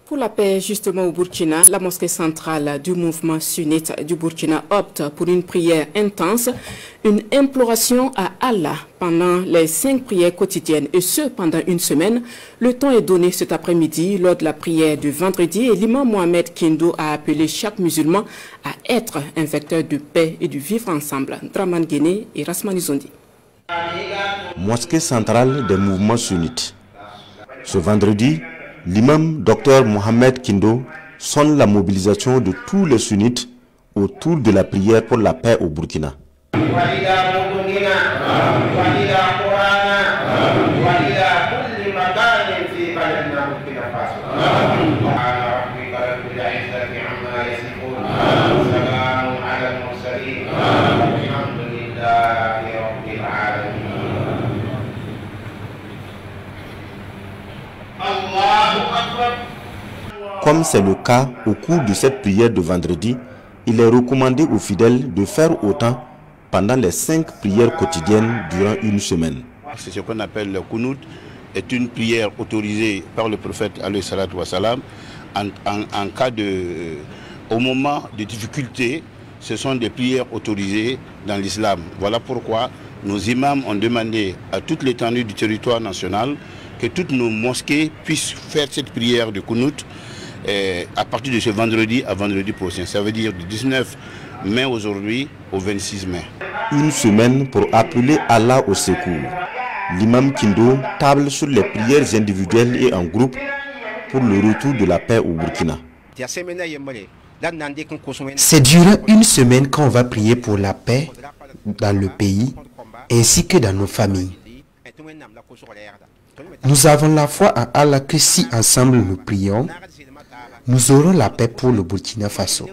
Pour la paix, justement au Burkina, la mosquée centrale du mouvement sunnite du Burkina opte pour une prière intense, une imploration à Allah pendant les 5 prières quotidiennes, et ce pendant une semaine. Le temps est donné cet après-midi lors de la prière du vendredi et l'imam Mohamed Kindo a appelé chaque musulman à être un vecteur de paix et de vivre ensemble. Draman Guéné et Rasmani Zondi. Mosquée centrale des mouvements sunnites. Ce vendredi, l'imam Dr Mohamed Kindo sonne la mobilisation de tous les sunnites autour de la prière pour la paix au Burkina. Comme c'est le cas au cours de cette prière de vendredi, il est recommandé aux fidèles de faire autant pendant les 5 prières quotidiennes durant une semaine. C'est ce qu'on appelle le Qunut, est une prière autorisée par le prophète alayhi salatu wa salam en cas de... Au moment de difficulté, ce sont des prières autorisées dans l'islam. Voilà pourquoi nos imams ont demandé à toute l'étendue du territoire national que toutes nos mosquées puissent faire cette prière de Qunut à partir de ce vendredi à vendredi prochain. Ça veut dire du 19 mai aujourd'hui au 26 mai. Une semaine pour appeler Allah au secours. L'imam Kindo table sur les prières individuelles et en groupe pour le retour de la paix au Burkina. C'est durant une semaine qu'on va prier pour la paix dans le pays ainsi que dans nos familles. Nous avons la foi en Allah que si ensemble nous prions, nous aurons la paix pour le Burkina Faso.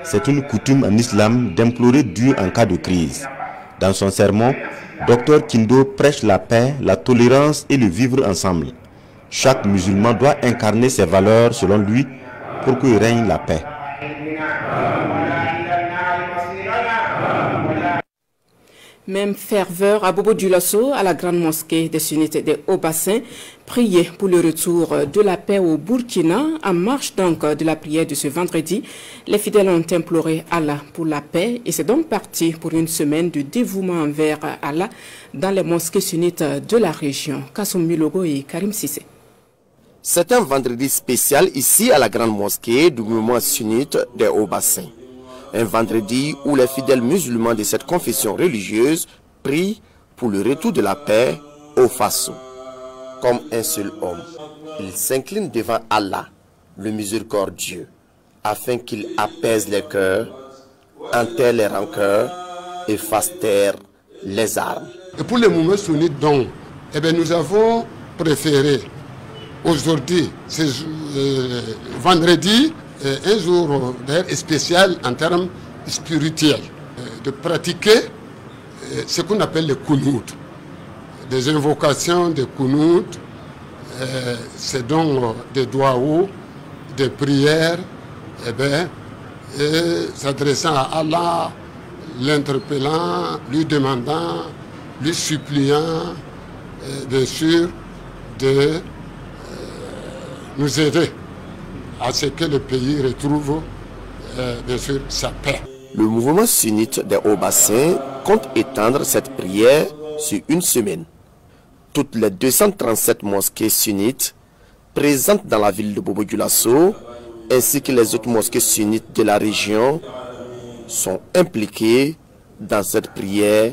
C'est une coutume en islam d'implorer Dieu en cas de crise. Dans son sermon, Dr Kindo prêche la paix, la tolérance et le vivre ensemble. Chaque musulman doit incarner ses valeurs selon lui pour que règne la paix. Même ferveur à Bobo Dioulasso, à la grande mosquée des sunnites des Hauts-Bassins, prier pour le retour de la paix au Burkina. En marche donc de la prière de ce vendredi, les fidèles ont imploré Allah pour la paix et c'est donc parti pour une semaine de dévouement envers Allah dans les mosquées sunnites de la région. Kassoum Milogo et Karim Sissé. C'est un vendredi spécial ici à la grande mosquée du mouvement sunnite des Hauts-Bassins. Un vendredi où les fidèles musulmans de cette confession religieuse prient pour le retour de la paix au Faso. Comme un seul homme, ils s'inclinent devant Allah, le miséricordieux, afin qu'il apaise les cœurs, enterre les rancœurs et fasse taire les armes. Et pour les mouvements sunnites, donc, nous avons préféré aujourd'hui, vendredi, un jour spécial en termes spirituels, de pratiquer ce qu'on appelle le Qunut, des invocations de Qunut, c'est donc des duaous, des prières, s'adressant à Allah, l'interpellant, lui demandant, lui suppliant, bien sûr, de nous aider à ce que le pays retrouve, bien sûr, sa paix. Le mouvement sunnite des Hauts-Bassins compte étendre cette prière sur une semaine. Toutes les 237 mosquées sunnites présentes dans la ville de Bobo Dioulasso, ainsi que les autres mosquées sunnites de la région, sont impliquées dans cette prière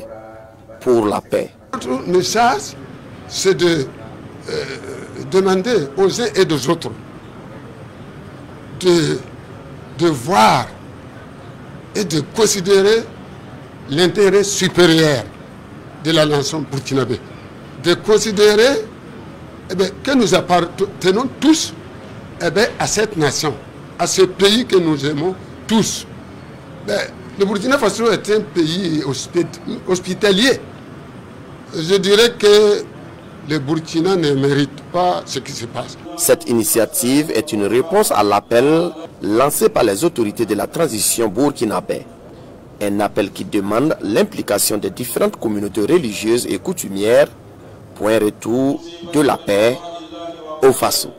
pour la paix. Notre message, c'est de demander aux uns et aux autres de voir et de considérer l'intérêt supérieur de la nation burkinabé. De considérer que nous appartenons tous à cette nation, à ce pays que nous aimons tous. Le Burkina Faso est un pays hospitalier. Je dirais que le Burkina ne mérite pas ce qui se passe. Cette initiative est une réponse à l'appel lancé par les autorités de la transition burkinabé. Un appel qui demande l'implication des différentes communautés religieuses et coutumières pour un retour de la paix au Faso.